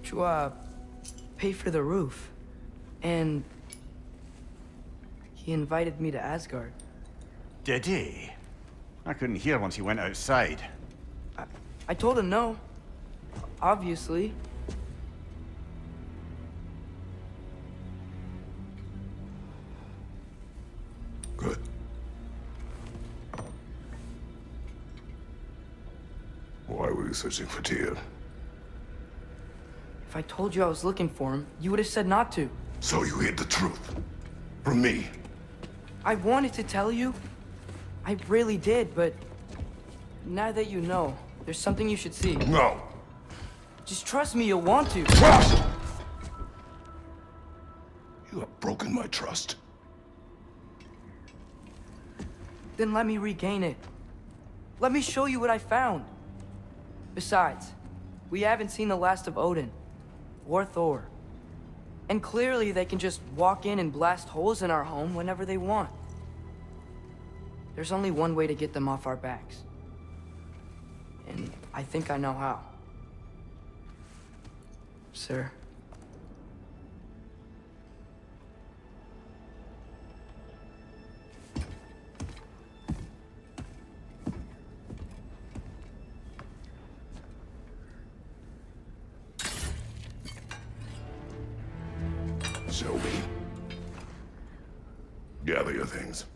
to, pay for the roof. And he invited me to Asgard. Did he? I couldn't hear once he went outside. I told him no. Obviously. Good. Why were you searching for Tyr? If I told you I was looking for him, you would have said not to. So you hid the truth. From me. I wanted to tell you. I really did, but now that you know, there's something you should see. No. Just trust me, you'll want to. Trust! You have broken my trust. Then let me regain it. Let me show you what I found. Besides, we haven't seen the last of Odin. Or Thor. And clearly they can just walk in and blast holes in our home whenever they want. There's only one way to get them off our backs. And I think I know how. Sir. Show me. Gather your things.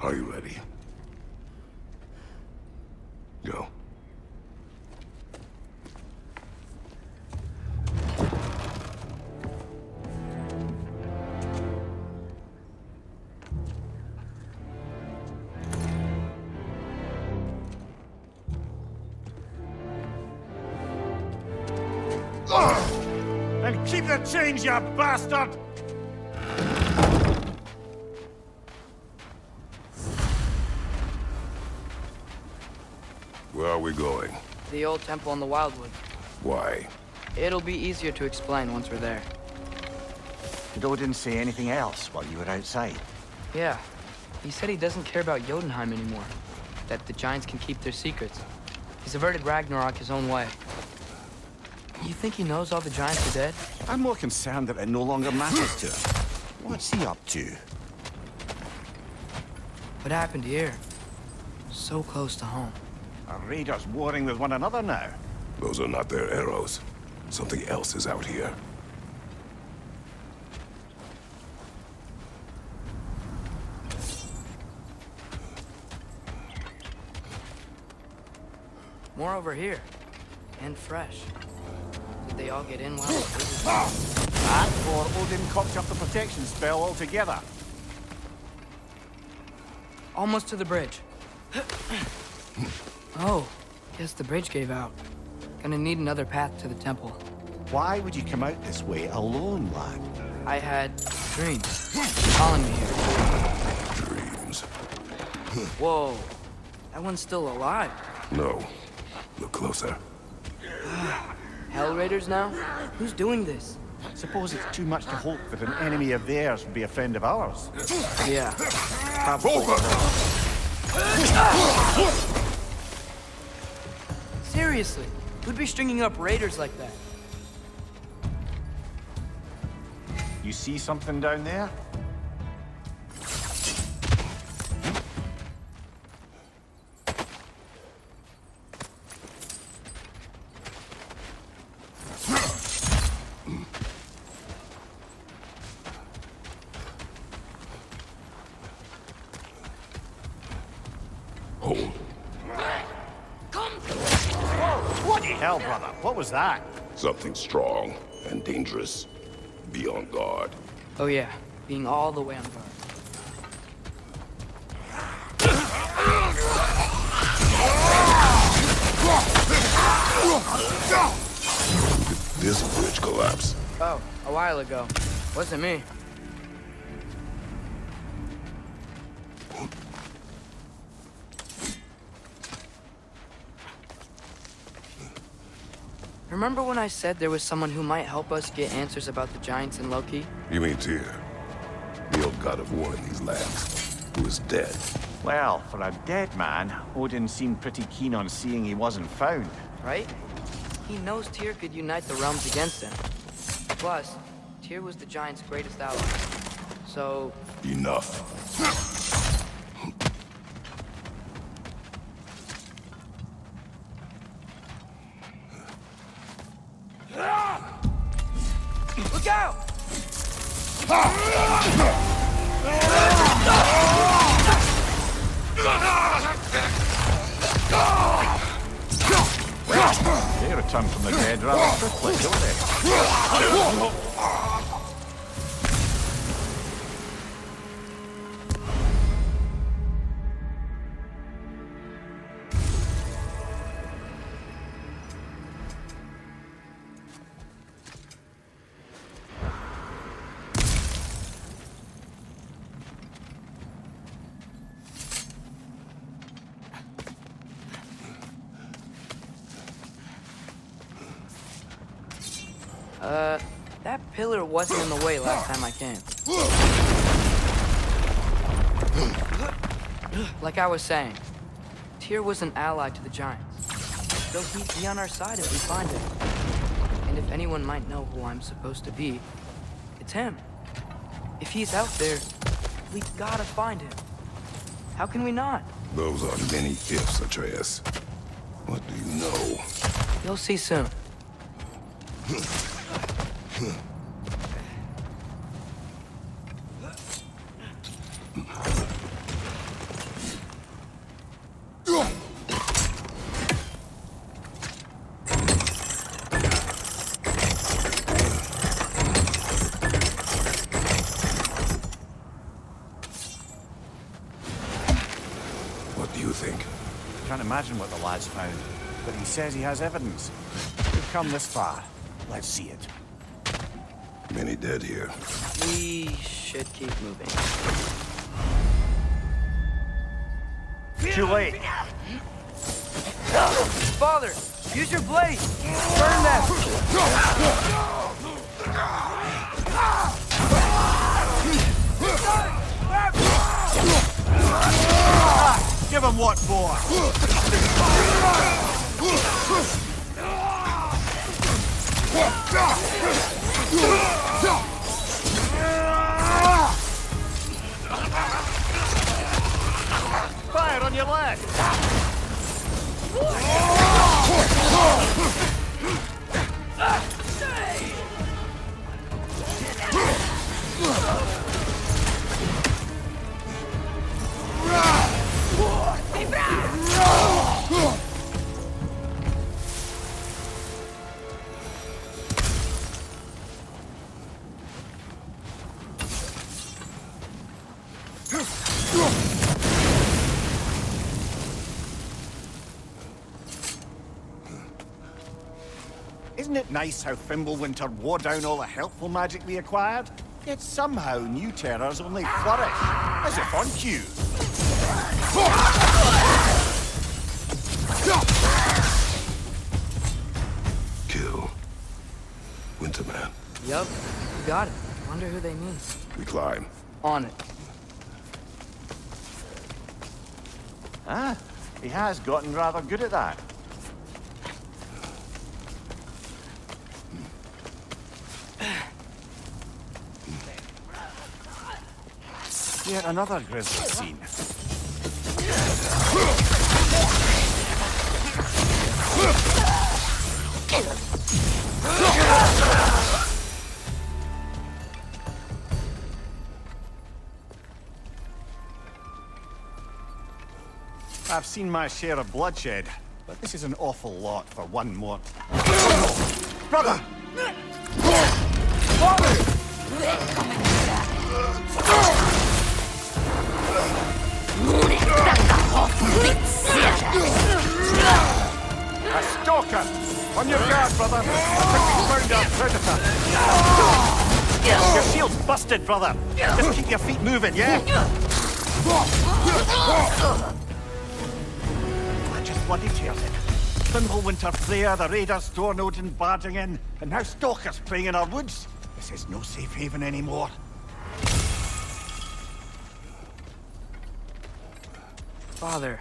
Are you ready? Go. And keep the change, you bastard! Where are we going? The old temple in the Wildwood. Why? It'll be easier to explain once we're there. Did Odin say anything else while you were outside? Yeah. He said he doesn't care about Jotunheim anymore. That the giants can keep their secrets. He's averted Ragnarok his own way. You think he knows all the giants are dead? I'm more concerned that it no longer matters to him. What's he up to? What happened here? So close to home. Are raiders warring with one another now? Those are not their arrows. Something else is out here. More over here. And fresh. Did they all get in while That, or Odin cocked up the protection spell altogether. Almost to the bridge. Oh, guess the bridge gave out. Gonna need another path to the temple. Why would you come out this way alone, lad? I had dreams calling me here. Dreams. Whoa, that one's still alive. No. Look closer. Hell Raiders now? Who's doing this? Suppose it's too much to hope that an enemy of theirs would be a friend of ours. Yeah, probably. Seriously, who'd be stringing up raiders like that? You see something down there? Hold. Bloody hell, brother. What was that? Something strong and dangerous. Be on guard. Oh yeah, being all the way on guard. This bridge collapse. Oh, a while ago. Wasn't me. Remember when I said there was someone who might help us get answers about the giants and Loki? You mean Tyr? The old god of war in these lands, who is dead. Well, for a dead man, Odin seemed pretty keen on seeing he wasn't found. Right? He knows Tyr could unite the realms against him. Plus, Tyr was the giant's greatest ally. So... Enough. Look out! They returned from the dead rather quickly, don't they? That pillar wasn't in the way last time I came. Like I was saying, Tyr was an ally to the giants. So he'd be on our side if we find him. And if anyone might know who I'm supposed to be, it's him. If he's out there, we gotta find him. How can we not? Those are many ifs, Atreus. What do you know? You'll see soon. What do you think? Can't imagine what the lad's found, but he says he has evidence. We've come this far. Let's see it. Many dead here. We should keep moving. Too late. Father, use your blade! Burn them! Give him what for? Fire on your leg! Isn't it nice how Fimbulwinter wore down all the helpful magic we acquired? Yet somehow new terrors only flourish, as if on cue. Kill. Winterman. Yup, you got it. Wonder who they mean. We climb. On it. Ah, he has gotten rather good at that. Yet another grisly scene. I've seen my share of bloodshed, but this is an awful lot for one more. Brother! Father! predator! Your shield's busted, brother! Just keep your feet moving, yeah? I just bloody tears it. Fimbulwinter Freya, the raiders, Stornodin barging in, and now stalkers preying in our woods. This is no safe haven anymore. Father,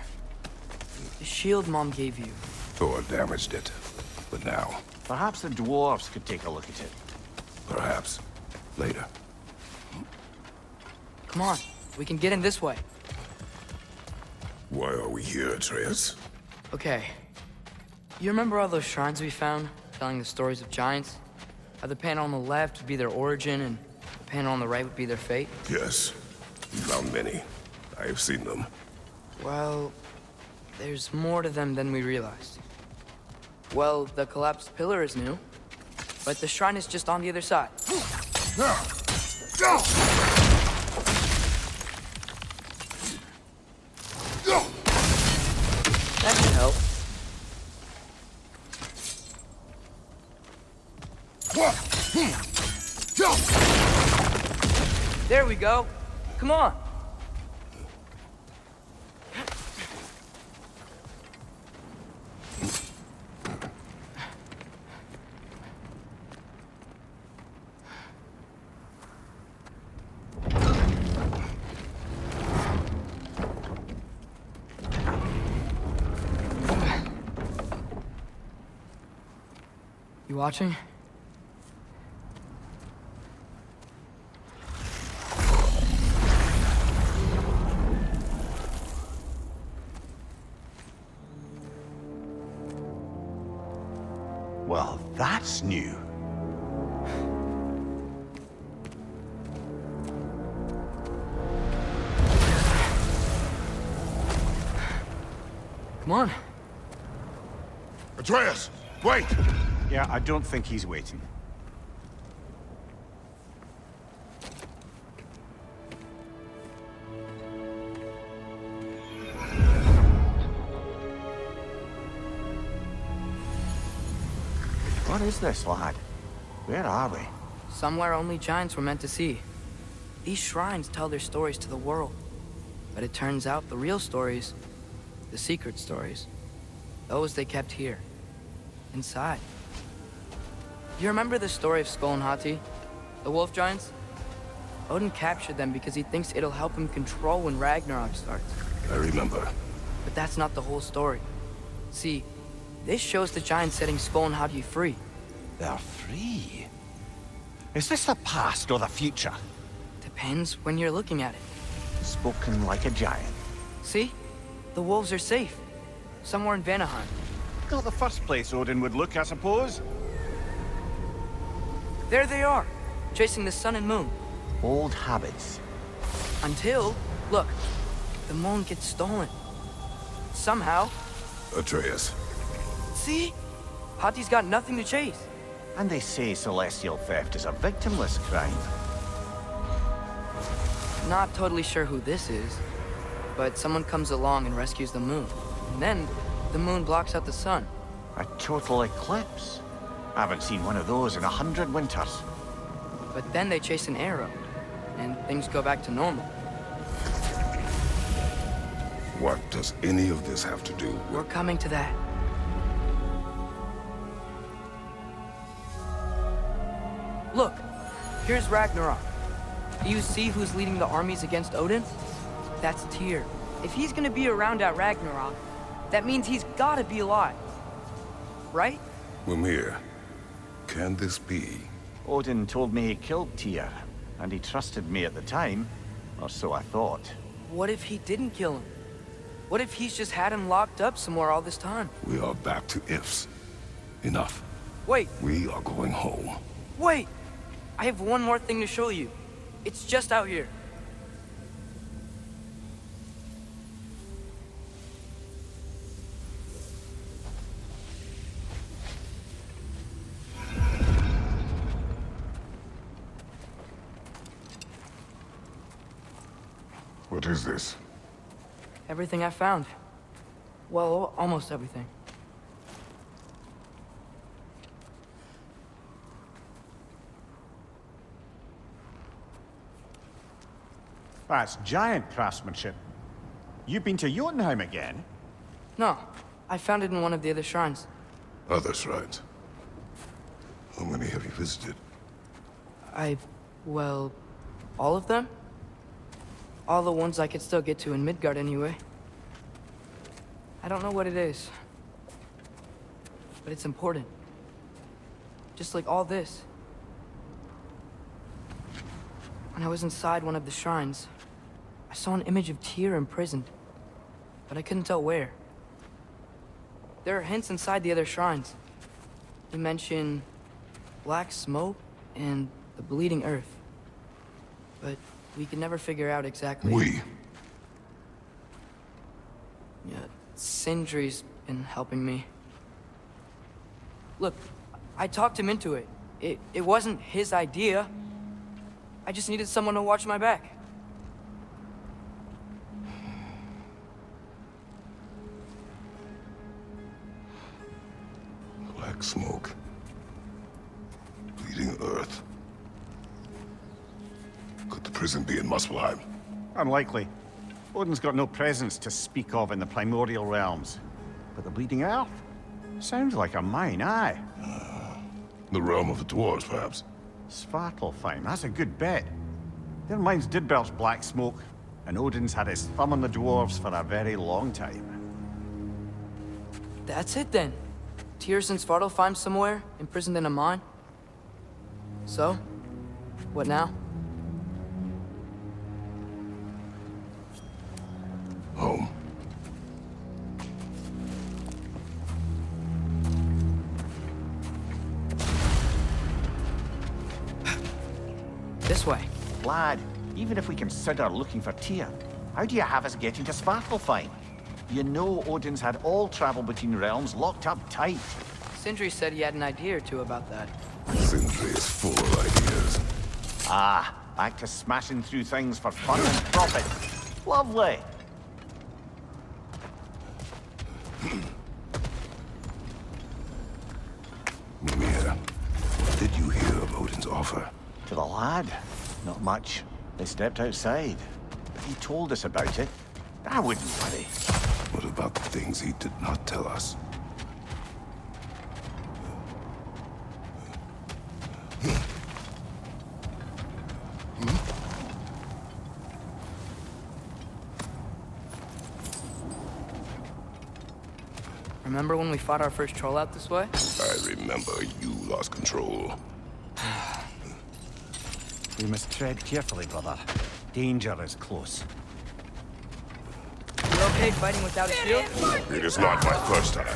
the shield Mom gave you. Thor damaged it. But now, Perhaps the dwarves could take a look at it. perhaps, later. Come on, we can get in this way. Why are we here, Atreus? Okay. You remember all those shrines we found, telling the stories of giants? How the panel on the left would be their origin, and the panel on the right would be their fate? Yes. We found many. I have seen them. Well, there's more to them than we realized. Well, the collapsed pillar is new, but the shrine is just on the other side. That should help. There we go. Come on. You watching? Well, that's new. Come on. Atreus! Wait! Yeah, I don't think he's waiting. What is this, lad? Where are we? Somewhere only giants were meant to see. These shrines tell their stories to the world. But it turns out the real stories, the secret stories, those they kept here, inside. You remember the story of Skull and Hati? The wolf giants? Odin captured them because he thinks it'll help him control when Ragnarok starts. I remember. But that's not the whole story. See, this shows the giants setting Skull and Hati free. They're free. Is this the past or the future? Depends when you're looking at it. Spoken like a giant. See? The wolves are safe. Somewhere in Vanaheim. Not the first place Odin would look, I suppose. There they are, chasing the sun and moon. Old habits. Until, look, the moon gets stolen. Somehow. Atreus. See? Hati's got nothing to chase. And they say celestial theft is a victimless crime. Not totally sure who this is, but someone comes along and rescues the moon. And then, the moon blocks out the sun. A total eclipse. I haven't seen one of those in 100 winters. But then they chase an arrow, and things go back to normal. What does any of this have to do with... We're coming to that. Look, here's Ragnarok. Do you see who's leading the armies against Odin? That's Tyr. If he's gonna be around at Ragnarok, that means he's gotta be alive. Right? Mimir, can this be? Odin told me he killed Tyr, and he trusted me at the time, or so I thought. What if he didn't kill him? What if he's just had him locked up somewhere all this time? We are back to ifs. Enough. Wait, We are going home. wait! I have one more thing to show you. It's just out here. What is this? Everything I found. Well, almost everything. That's giant craftsmanship. You've been to Jotunheim again? No, I found it in one of the other shrines. Other shrines. How many have you visited? Well, all of them? All the ones I could still get to in Midgard anyway. I don't know what it is, but it's important. Just like all this. When I was inside one of the shrines, I saw an image of Tyr imprisoned, but I couldn't tell where. There are hints inside the other shrines. You mention black smoke and the bleeding earth, but we could never figure out exactly. Yeah, Sindri's been helping me. Look, I talked him into it. It wasn't his idea. I just needed someone to watch my back. Black smoke. Bleeding earth. Could the prison be in Muspelheim? Unlikely. Odin's got no presence to speak of in the primordial realms. But the Bleeding Earth? Sounds like a mine, aye. The realm of the dwarves, perhaps? Svartalfheim, that's a good bet. Their mines did belch black smoke, and Odin's had his thumb on the dwarves for a very long time. That's it then. Tyr's in Svartalfheim somewhere, imprisoned in a mine. So, what now? Home. This way. Lad, even if we consider looking for Tyr, how do you have us getting to Svartalfheim? You know Odin's had all travel between realms locked up tight. Sindri said he had an idea or two about that. Sindri is full of ideas. Ah, back to smashing through things for fun and profit. Lovely. Mimir, what did you hear of Odin's offer? To the lad? Not much. They stepped outside. But he told us about it. I wouldn't worry. What about the things he did not tell us? Remember when we fought our first troll out this way? I remember you lost control. We must tread carefully, brother. Danger is close. You okay fighting without a shield? It is not my first time.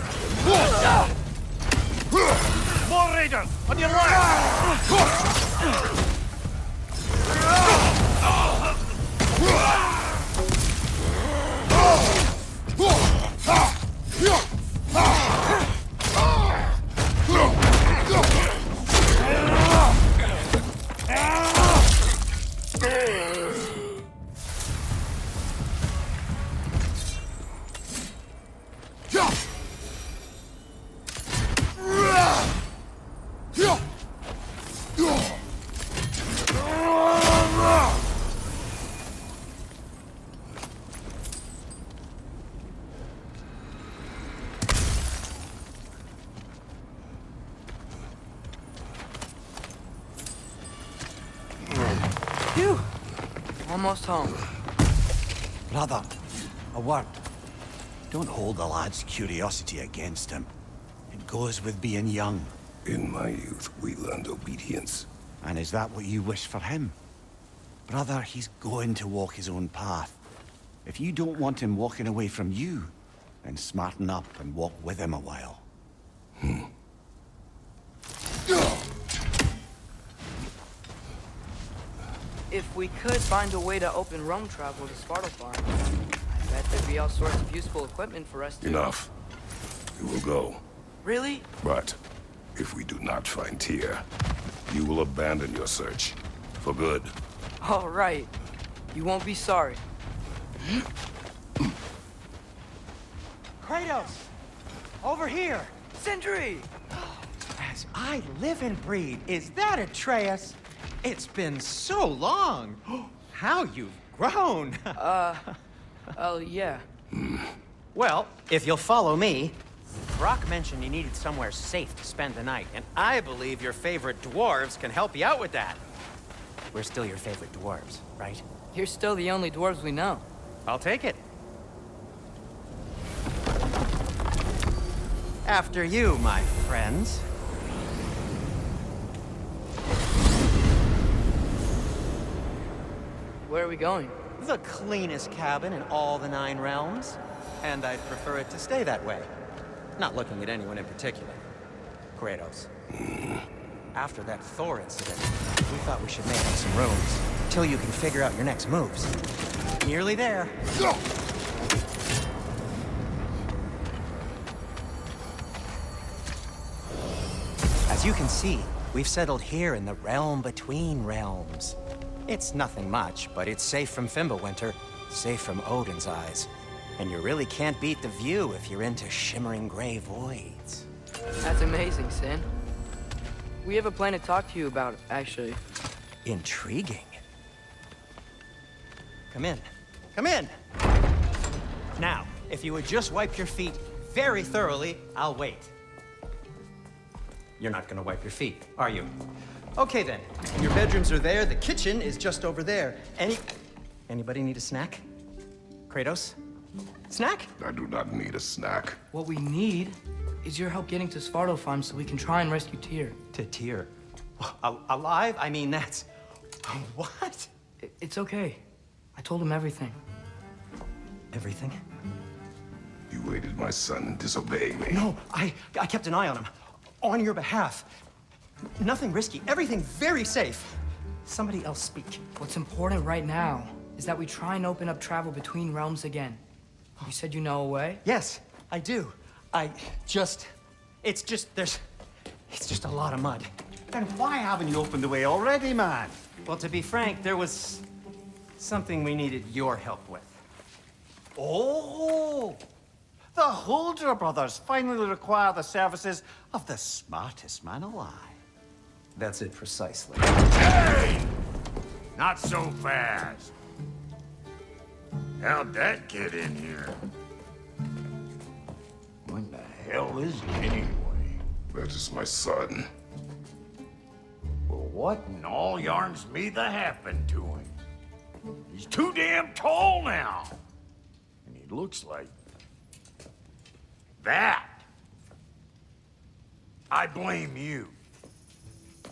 More raiders! On your left! Phew! Almost home. Brother, a word. Don't hold the lad's curiosity against him. It goes with being young. In my youth, we learned obedience. And is that what you wish for him? Brother, he's going to walk his own path. If you don't want him walking away from you, then smarten up and walk with him a while. If we could find a way to open roam travel to Svartalfheim, I bet there'd be all sorts of useful equipment for us to... Enough. We will go. Really? But if we do not find Tyr, you will abandon your search. For good. All right. You won't be sorry. Kratos! Over here! Sindri! As I live and breathe, is that Atreus? It's been so long! how you've grown. Oh, yeah. Well, if you'll follow me, Brock mentioned you needed somewhere safe to spend the night, and I believe your favorite dwarves can help you out with that. We're still your favorite dwarves, right? You're still the only dwarves we know. I'll take it. After you, my friends. Where are we going? The cleanest cabin in all the 9 realms. And I'd prefer it to stay that way. Not looking at anyone in particular. Kratos. After that Thor incident, we thought we should make up some rooms. Till you can figure out your next moves. Nearly there. Go! As you can see, we've settled here in the realm between realms. It's nothing much, but it's safe from Fimbulwinter, safe from Odin's eyes. And you really can't beat the view if you're into shimmering gray voids. That's amazing, Sin. We have a plan to talk to you about, actually. Intriguing. Come in. Come in! Now, if you would just wipe your feet very thoroughly, I'll wait. You're not gonna wipe your feet, are you? Okay then. Your bedrooms are there, the kitchen is just over there. Anybody need a snack? Kratos? Snack? I do not need a snack. What we need is your help getting to Svartalfheim so we can try and rescue Tyr. To Tyr. Alive? I mean, that's... What? It's okay. I told him everything. Everything? You aided my son in disobeying me. No, I kept an eye on him. On your behalf. Nothing risky. Everything very safe. Somebody else speak. What's important right now is that we try and open up travel between realms again. You said you know a way? Yes, I do. It's just a lot of mud. Then why haven't you opened the way already, man? Well, to be frank, there was something we needed your help with. Oh! The Holder brothers finally require the services of the smartest man alive. That's it precisely. Hey! Not so fast. How'd that get in here? What the hell is he anyway? That is my son. Well, what in all yarns me that happened to him? He's too damn tall now. And he looks like... that. I blame you.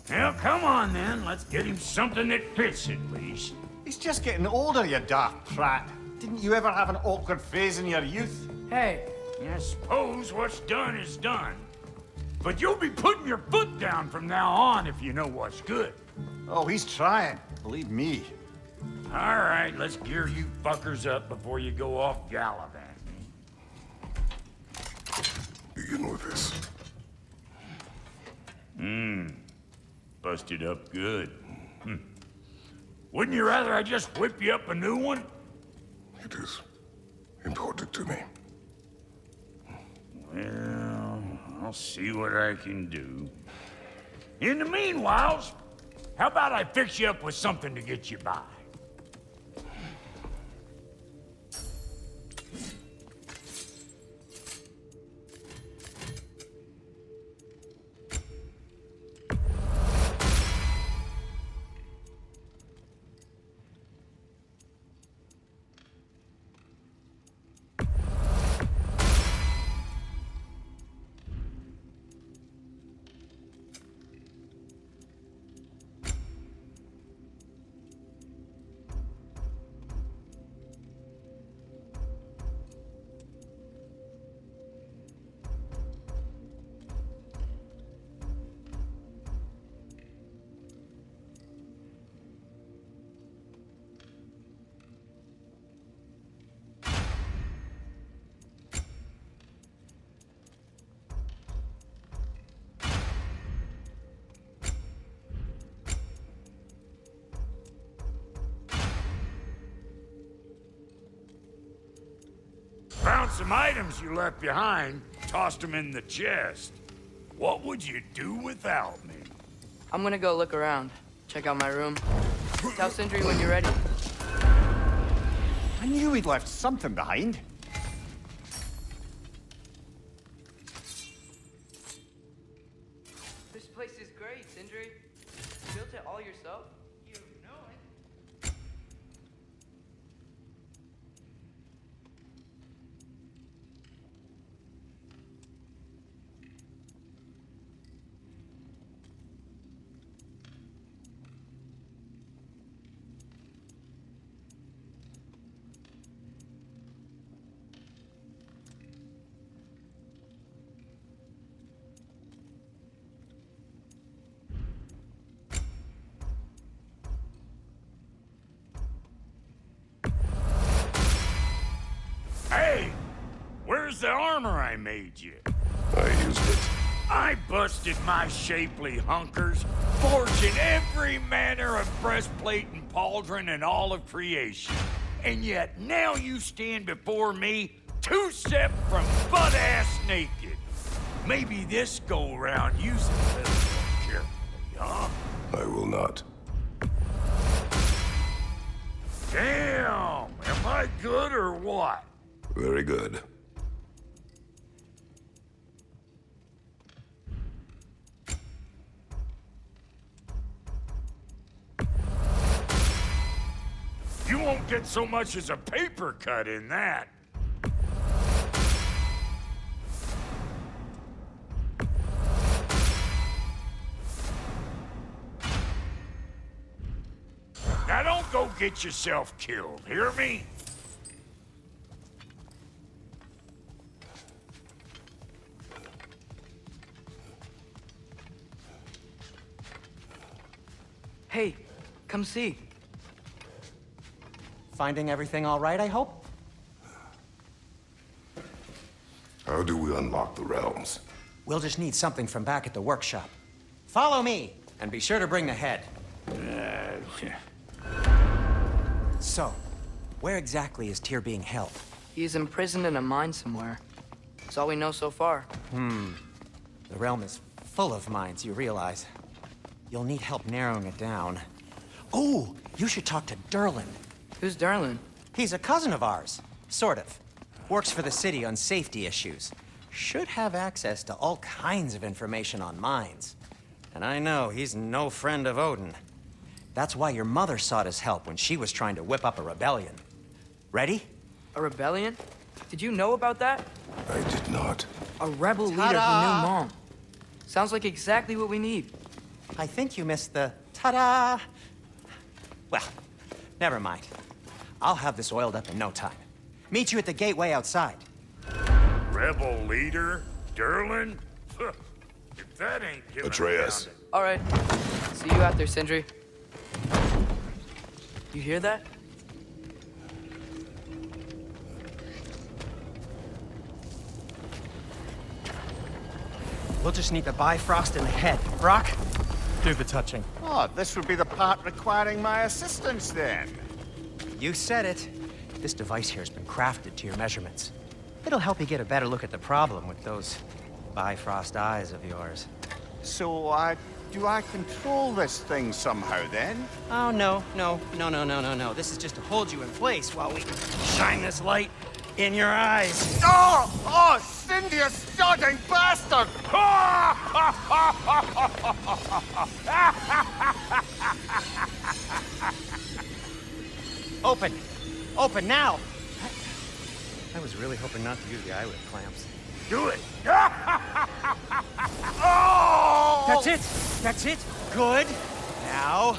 Well, come on then. Let's get him something that fits at least. He's just getting older, you daft prat. Didn't you ever have an awkward phase in your youth? Hey, I suppose what's done is done. But you'll be putting your foot down from now on if you know what's good. Oh, he's trying. Believe me. All right, let's gear you fuckers up before you go off gallivanting. Begin with this. Busted up good. Wouldn't you rather I just whip you up a new one? It is important to me. Well, I'll see what I can do. In the meanwhile, how about I fix you up with something to get you by? Found some items you left behind, tossed them in the chest. What would you do without me? I'm gonna go look around. Check out my room. Tell Sindri when you're ready. I knew he'd left something behind. This place is great, Sindri. You built it all yourself? You know it. Hey! Where's the armor I made you? I used it. I busted my shapely hunkers, forging every manner of breastplate and pauldron in all of creation. And yet now you stand before me, two-step from butt-ass naked. Maybe this go-round use it a little more carefully, huh? I will not. Damn! Am I good or what? Very good. You won't get so much as a paper cut in that. Now don't go get yourself killed, hear me? Hey, come see. Finding everything all right, I hope? How do we unlock the realms? We'll just need something from back at the workshop. Follow me, and be sure to bring the head. So, where exactly is Tyr being held? He's imprisoned in a mine somewhere. That's all we know so far. The realm is full of mines, you realize. You'll need help narrowing it down. Oh, you should talk to Durlin. Who's Darlin? He's a cousin of ours, sort of. Works for the city on safety issues. Should have access to all kinds of information on mines. And I know he's no friend of Odin. That's why your mother sought his help when she was trying to whip up a rebellion. Ready? A rebellion? Did you know about that? I did not. A rebel leader who knew Mom. Sounds like exactly what we need. I think you missed the ta-da. Well, never mind. I'll have this oiled up in no time. Meet you at the gateway outside. Rebel leader? Durlin? If that ain't giving Atreus. All right. See you out there, Sindri. You hear that? We'll just need the Bifrost in the head. Brock, do the touching. Oh, this would be the part requiring my assistance then. You said it. This device here has been crafted to your measurements. It'll help you get a better look at the problem with those Bifrost eyes of yours. So, do I control this thing somehow then? Oh, no. This is just to hold you in place while we shine this light in your eyes. Oh, Cindy, you sodding bastard! Open now! I was really hoping not to use the eyelid clamps. Do it! That's it! Good! Now,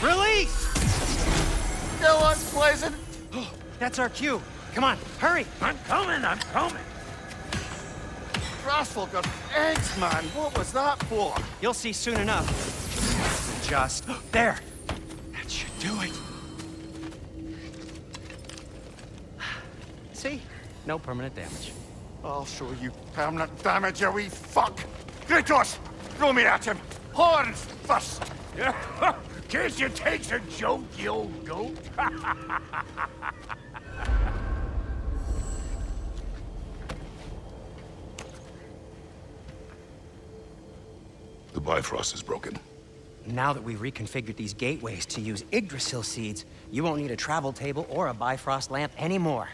release! Go on, Pleasant. That's our cue. Come on, hurry! I'm coming! Rascal got eggs, man. What was that for? You'll see soon enough. Just there. That should do it. See? No permanent damage. I'll show you permanent damage, you wee fuck. Kretos, throw me at him. Horns first. Can't you take a joke, you old goat? The Bifrost is broken. Now that we've reconfigured these gateways to use Yggdrasil seeds, you won't need a travel table or a Bifrost lamp anymore.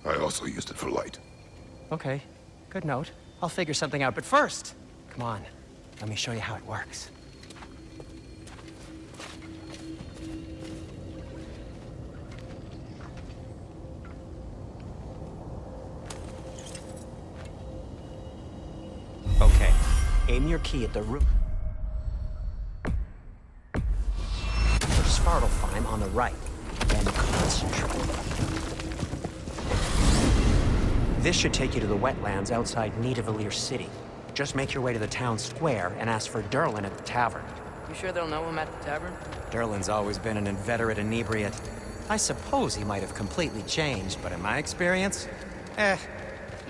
I also used it for light. Okay, good note. I'll figure something out, but first, come on, let me show you how it works. Okay, aim your key at the root. Svartalfheim on the right, then concentrate. This should take you to the wetlands outside Nidavellir City. Just make your way to the town square and ask for Durlin at the tavern. You sure they'll know him at the tavern? Durlin's always been an inveterate inebriate. I suppose he might have completely changed, but in my experience, Did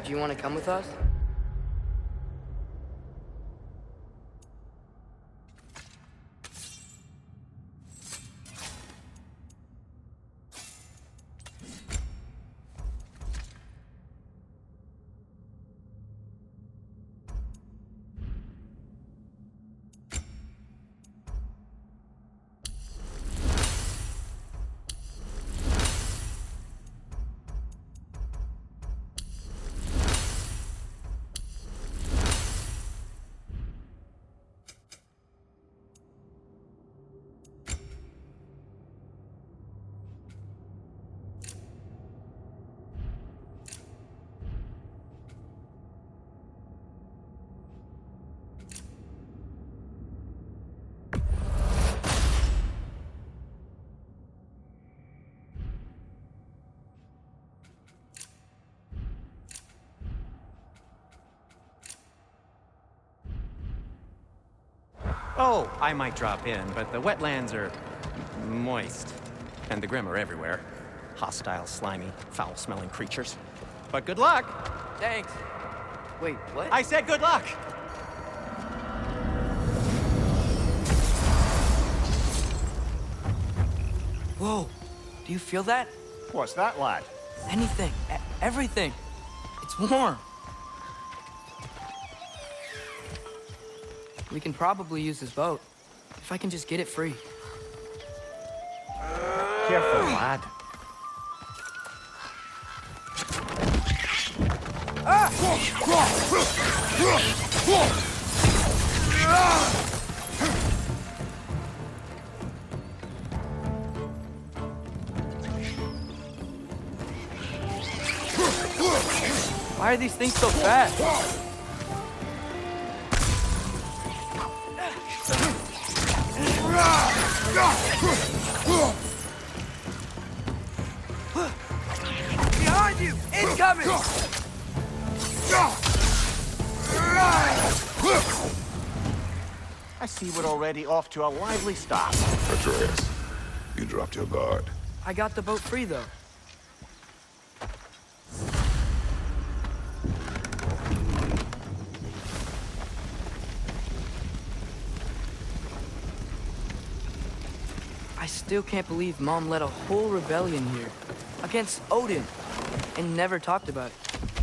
you want to come with us? oh, I might drop in, but the wetlands are moist. And the Grim are everywhere. Hostile, slimy, foul-smelling creatures. But good luck! Thanks. Wait, what? I said good luck! Whoa, do you feel that? What's that, lad? Anything, everything. It's warm. We can probably use this boat, if I can just get it free. Careful, lad. Why are these things so fast? Behind you! Incoming! I see we're already off to a lively start. Atreus, you dropped your guard. I got the boat free, though. I still can't believe Mom led a whole rebellion here. Against Odin. And never talked about it.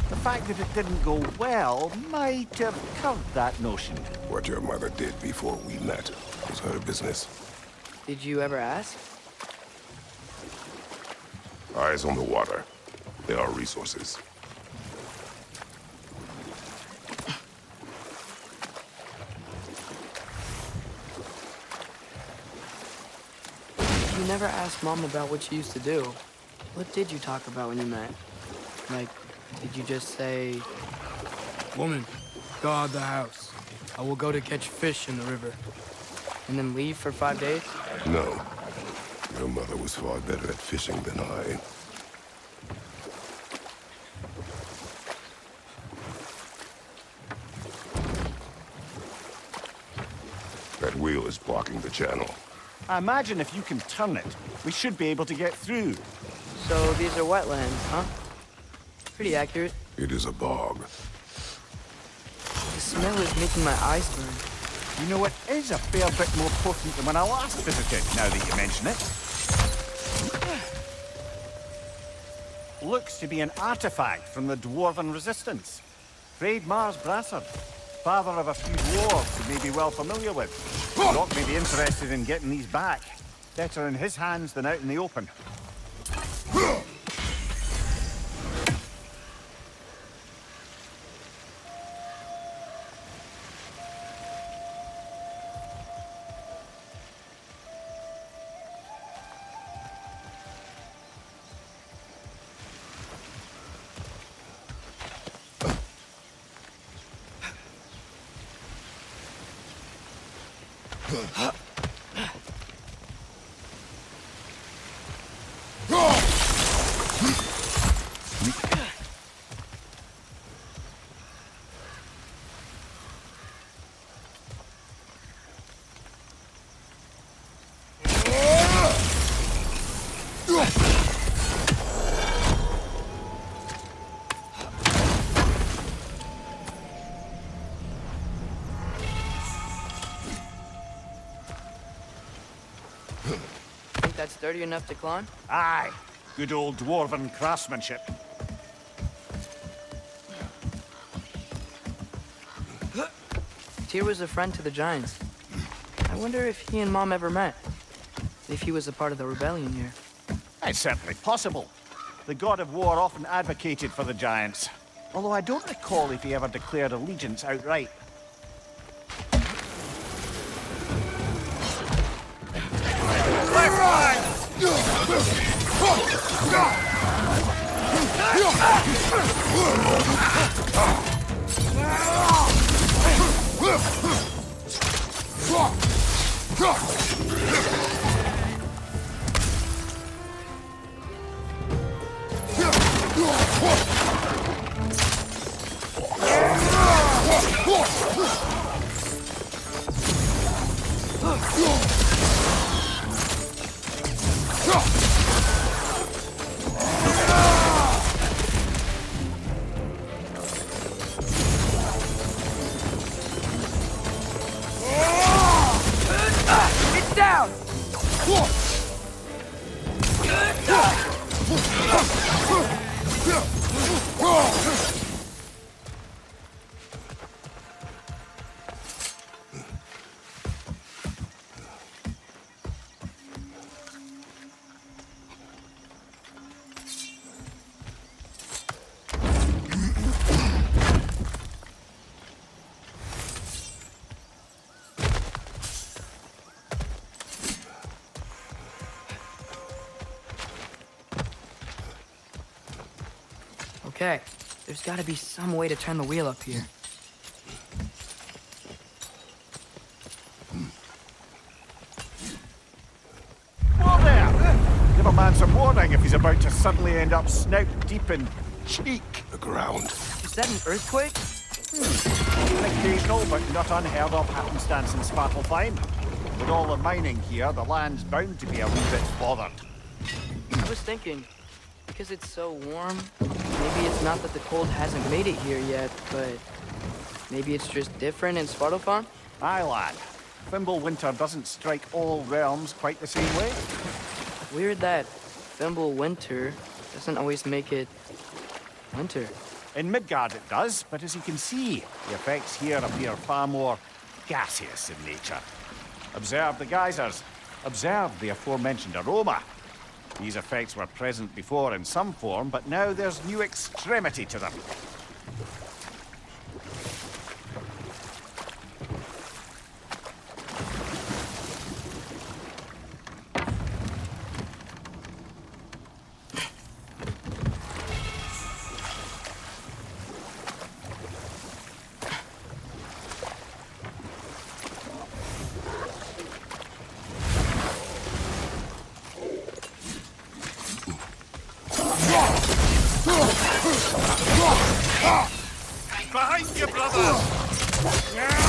The fact that it didn't go well might have curved that notion. What your mother did before we met was her business. Did you ever ask? Eyes on the water. There are resources. You never asked Mom about what she used to do. What did you talk about when you met? Like, did you just say... Woman, guard the house. I will go to catch fish in the river. And then leave for 5 days? No. Your mother was far better at fishing than I. That wheel is blocking the channel. I imagine if you can turn it, we should be able to get through. So these are wetlands, huh? Pretty accurate. It is a bog. The smell is making my eyes burn. You know, it is a fair bit more potent than when I last visited, now that you mention it. Looks to be an artifact from the Dwarven Resistance. Freyd Mars Brassard. Father of a few dwarves who may be well familiar with. Rock may be interested in getting these back. Better in his hands than out in the open. Think that's sturdy enough to climb? Aye, good old dwarven craftsmanship. Tyr was a friend to the Giants. I wonder if he and Mom ever met. If he was a part of the rebellion here. It's certainly possible. The god of war often advocated for the giants. Although I don't recall if he ever declared allegiance outright. It's down! Okay, there's gotta be some way to turn the wheel up here. Whoa there! Give a man some warning if he's about to suddenly end up snout deep in cheek. The ground. Is that an earthquake? An occasional but not unheard of happenstance in Svartalfheim. With all the mining here, the land's bound to be a wee bit bothered. I was thinking, because it's so warm, maybe it's not that the cold hasn't made it here yet, but maybe it's just different in Svartalfheim? Aye, lad. Fimbulwinter doesn't strike all realms quite the same way. Weird that Fimbulwinter doesn't always make it winter. In Midgard it does, but as you can see, the effects here appear far more gaseous in nature. Observe the geysers. Observe the aforementioned aroma. These effects were present before in some form, but now there's new extremity to them. Behind you, brother! Yeah.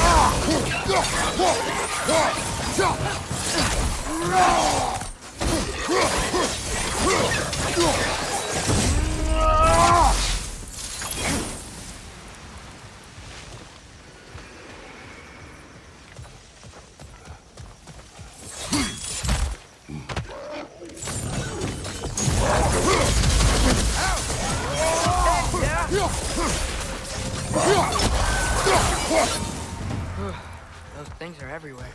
everywhere.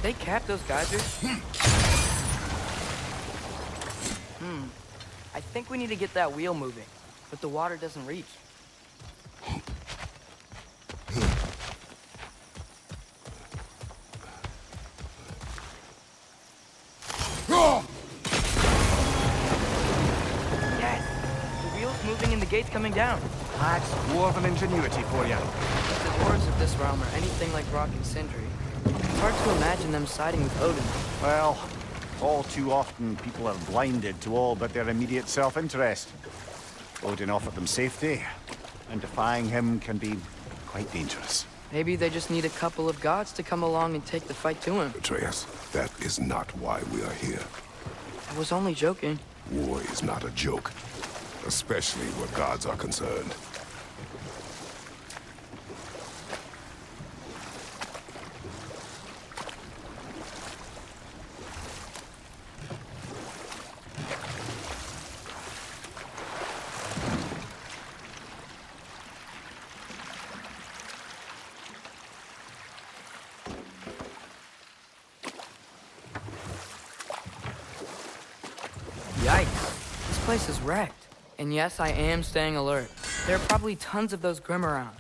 They capped those geysers? I think we need to get that wheel moving, but the water doesn't reach. Yes! The wheel's moving and the gate's coming down. That's dwarven ingenuity for you. If the dwarves of this realm are anything like Rock and Sindri, it's hard to imagine them siding with Odin. Well, all too often people are blinded to all but their immediate self-interest. Odin offered them safety, and defying him can be quite dangerous. Maybe they just need a couple of gods to come along and take the fight to him. Atreus, that is not why we are here. I was only joking. War is not a joke, especially where gods are concerned. Yikes. This place is wrecked. And yes, I am staying alert. There are probably tons of those Grim around.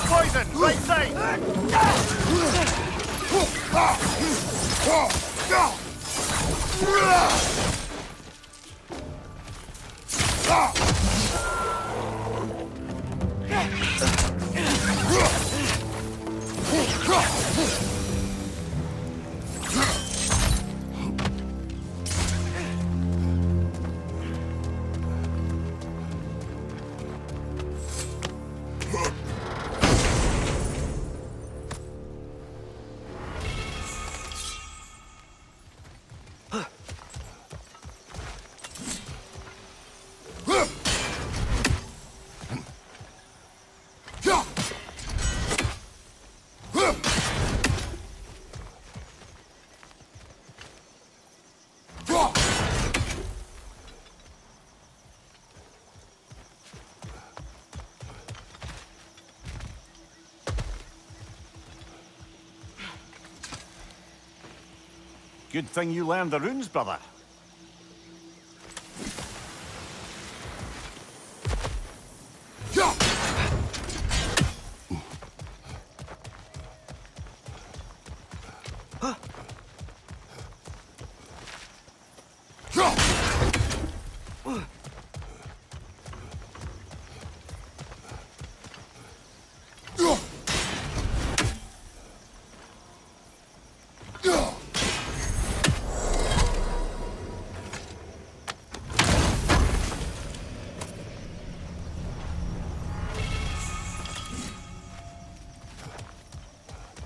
Poison! Right side! Good thing you learned the runes, brother.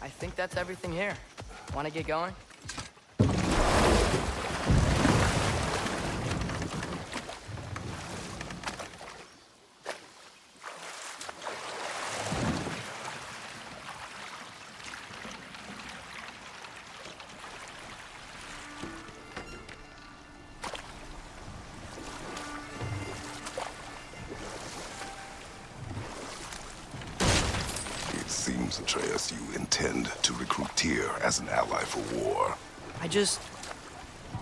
I think that's everything here. Want to get going? It seems, Atreus, you intend to recruit Tyr as an ally for war.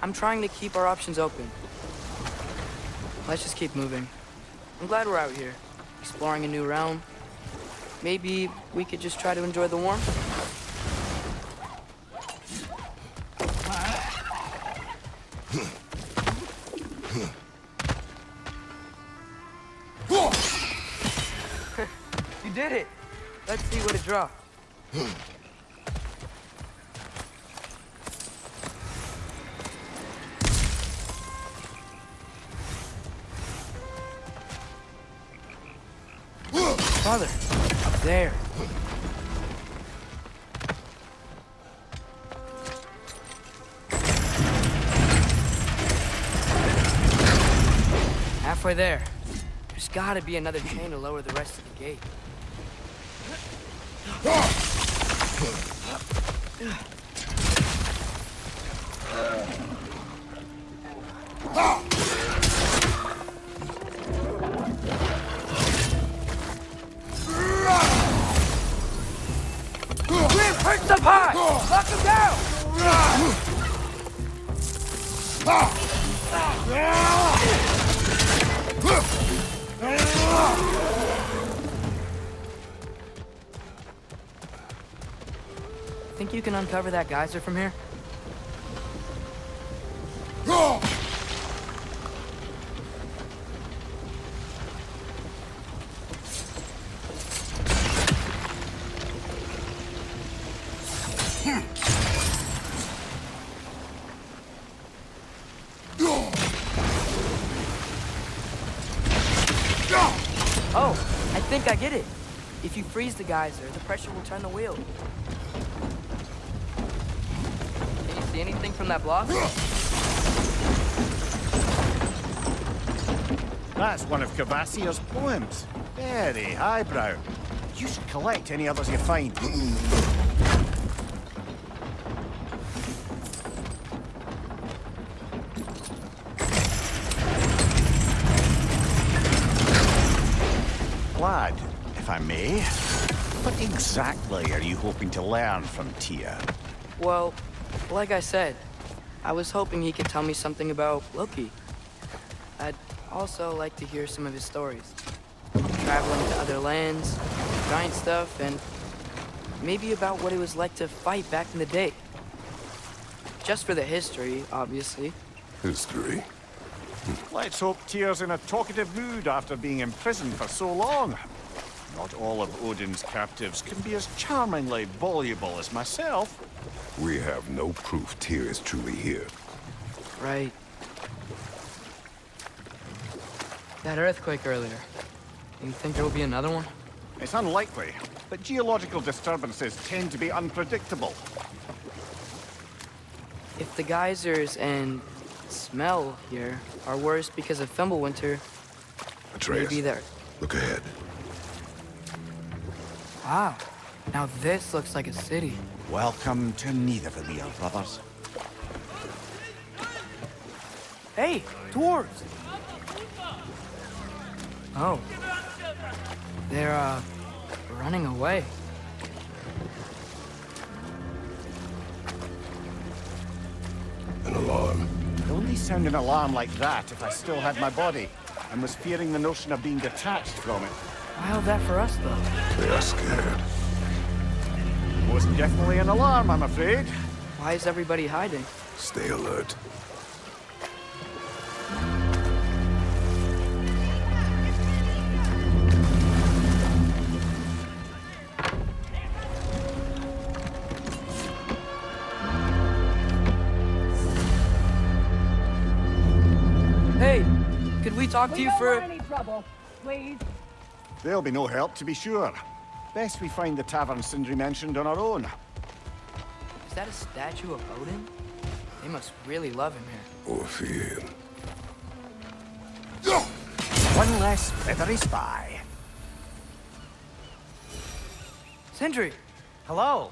I'm trying to keep our options open. Let's just keep moving. I'm glad we're out here, exploring a new realm. Maybe we could just try to enjoy the warmth? You did it! Let's see what it dropped. Father, up there. Halfway there. There's gotta be another chain to lower the rest of the gate. Grim, perched up high! Knock him down! Think you can uncover that geyser from here? Oh, I think I get it. If you freeze the geyser, the pressure will turn the wheel. Can you see anything from that block? That's one of Cavassier's poems. Very highbrow. You should collect any others you find. Lad, if I may, what exactly are you hoping to learn from Tyr? Well, like I said, I was hoping he could tell me something about Loki. I'd also like to hear some of his stories. Traveling to other lands, giant stuff, and maybe about what it was like to fight back in the day. Just for the history, obviously. History. Let's hope Tyr's in a talkative mood after being imprisoned for so long. Not all of Odin's captives can be as charmingly voluble as myself. We have no proof Tyr is truly here. Right. That earthquake earlier. You think there will be another one? It's unlikely, but geological disturbances tend to be unpredictable. If the geysers and smell here are worse because of Fimbulwinter, Atreus, maybe they're... look ahead. Wow. Now this looks like a city. Welcome to Nidavellir, brothers. Hey, dwarves! Oh. They're, running away. An alarm. I'd only sound an alarm like that if I still had my body, and was fearing the notion of being detached from it. Wild that for us, though. They are scared. Most definitely an alarm, I'm afraid. Why is everybody hiding? Stay alert. Hey, could we talk to you for... any trouble, please. There'll be no help, to be sure. Best we find the tavern Sindri mentioned on our own. Is that a statue of Odin? They must really love him here. Or fear him. One less feathery spy. Sindri! Hello.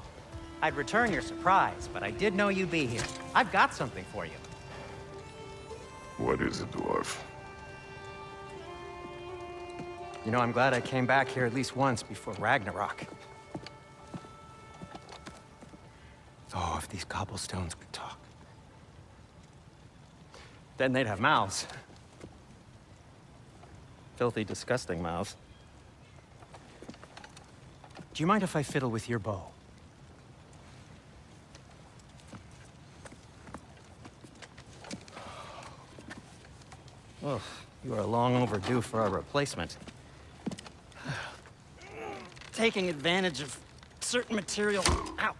I'd return your surprise, but I did know you'd be here. I've got something for you. What is it, dwarf? You know, I'm glad I came back here at least once before Ragnarok. Oh, if these cobblestones could talk. Then they'd have mouths. Filthy, disgusting mouths. Do you mind if I fiddle with your bow? Oh, you are long overdue for a replacement. taking advantage of certain material. Ow.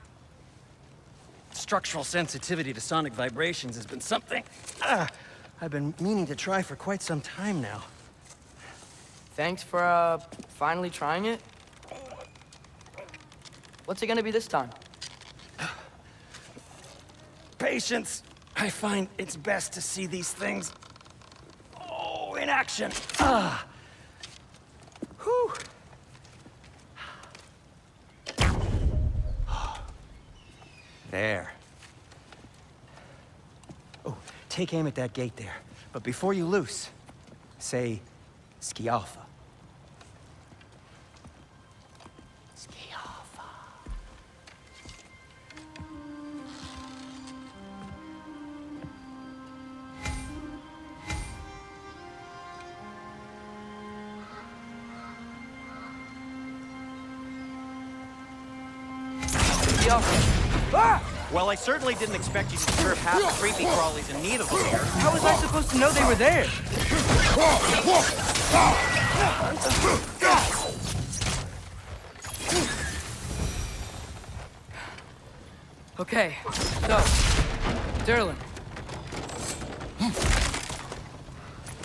Structural sensitivity to sonic vibrations has been something I've been meaning to try for quite some time now. Thanks for, finally trying it. What's it gonna be this time? Patience. I find it's best to see these things, in action. Whew. There. Oh, take aim at that gate there. But before you loose, say, Skialfa. Skialfa. Yo. Ah! Well, I certainly didn't expect you to disturb half the creepy crawlies in need of them here. How was I supposed to know they were there? Okay, so, Derlin.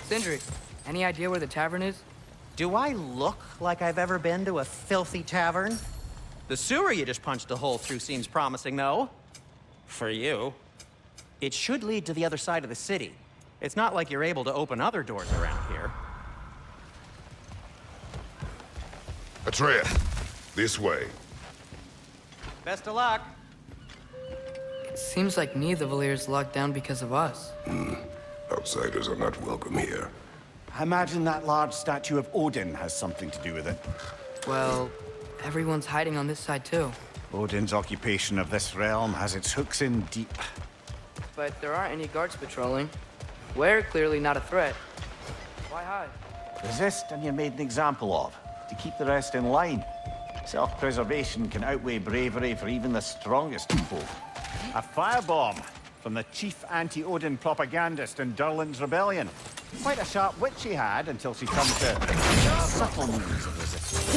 Sindri, any idea where the tavern is? Do I look like I've ever been to a filthy tavern? The sewer you just punched a hole through seems promising, though. For you. It should lead to the other side of the city. It's not like you're able to open other doors around here. Atreus, this way. Best of luck. It seems like neither Valyr's locked down because of us. Outsiders are not welcome here. I imagine that large statue of Odin has something to do with it. Well, everyone's hiding on this side too. Odin's occupation of this realm has its hooks in deep. But there aren't any guards patrolling. We're clearly not a threat. Why hide? Resist and you're made an example of, to keep the rest in line. Self-preservation can outweigh bravery for even the strongest people. A firebomb from the chief anti-Odin propagandist in Durlin's rebellion. Quite a sharp wit she had until she come to subtle means of resistance.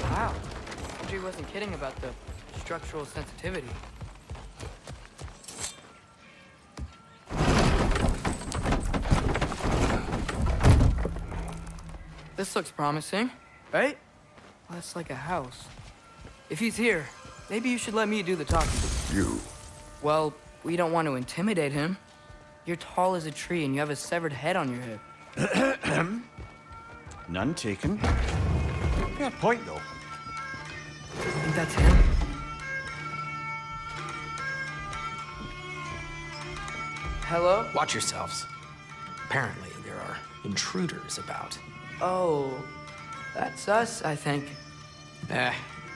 Wow. Sindri wasn't kidding about the structural sensitivity. This looks promising, right? Well, that's like a house. If he's here, maybe you should let me do the talking. You. Well, we don't want to intimidate him. You're tall as a tree and you have a severed head on your head. None taken. Fair point, though. I think that's him. Hello? Watch yourselves. Apparently, there are intruders about. Oh, that's us, I think.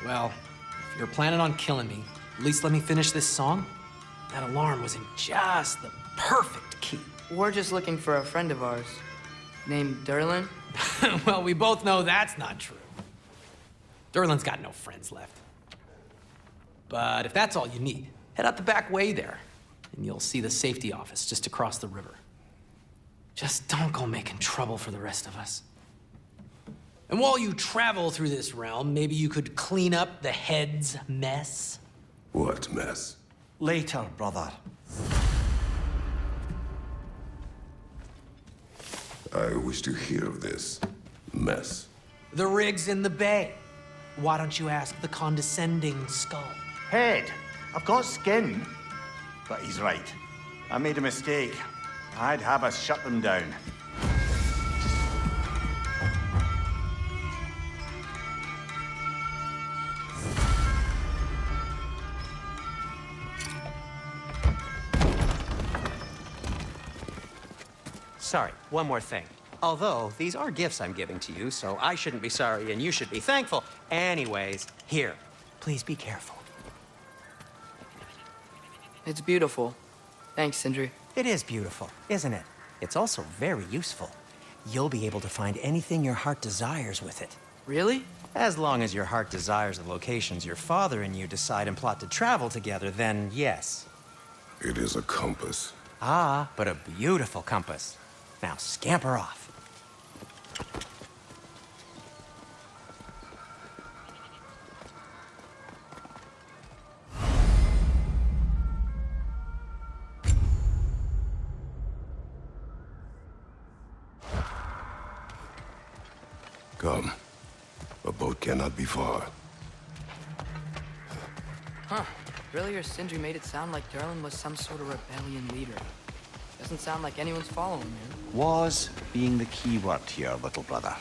Well, if you're planning on killing me, at least let me finish this song. That alarm was in just the perfect key. We're just looking for a friend of ours, named Derlin. Well, we both know that's not true. Derlin's got no friends left. But if that's all you need, head out the back way there, and you'll see the safety office just across the river. Just don't go making trouble for the rest of us. And while you travel through this realm, maybe you could clean up the head's mess? What mess? Later, brother. I wish to hear of this mess. The rig's in the bay. Why don't you ask the condescending skull? Head. I've got skin. But he's right. I made a mistake. I'd have us shut them down. Sorry, one more thing. Although, these are gifts I'm giving to you, so I shouldn't be sorry and you should be thankful. Anyways, here. Please be careful. It's beautiful. Thanks, Sindri. It is beautiful, isn't it? It's also very useful. You'll be able to find anything your heart desires with it. Really? As long as your heart desires the locations your father and you decide and plot to travel together, then yes. It is a compass. Ah, but a beautiful compass. Now scamper off. Come. A boat cannot be far. Huh. Earlier, Sindri made it sound like Durlin was some sort of rebellion leader. Doesn't sound like anyone's following him. Was being the key word here, little brother.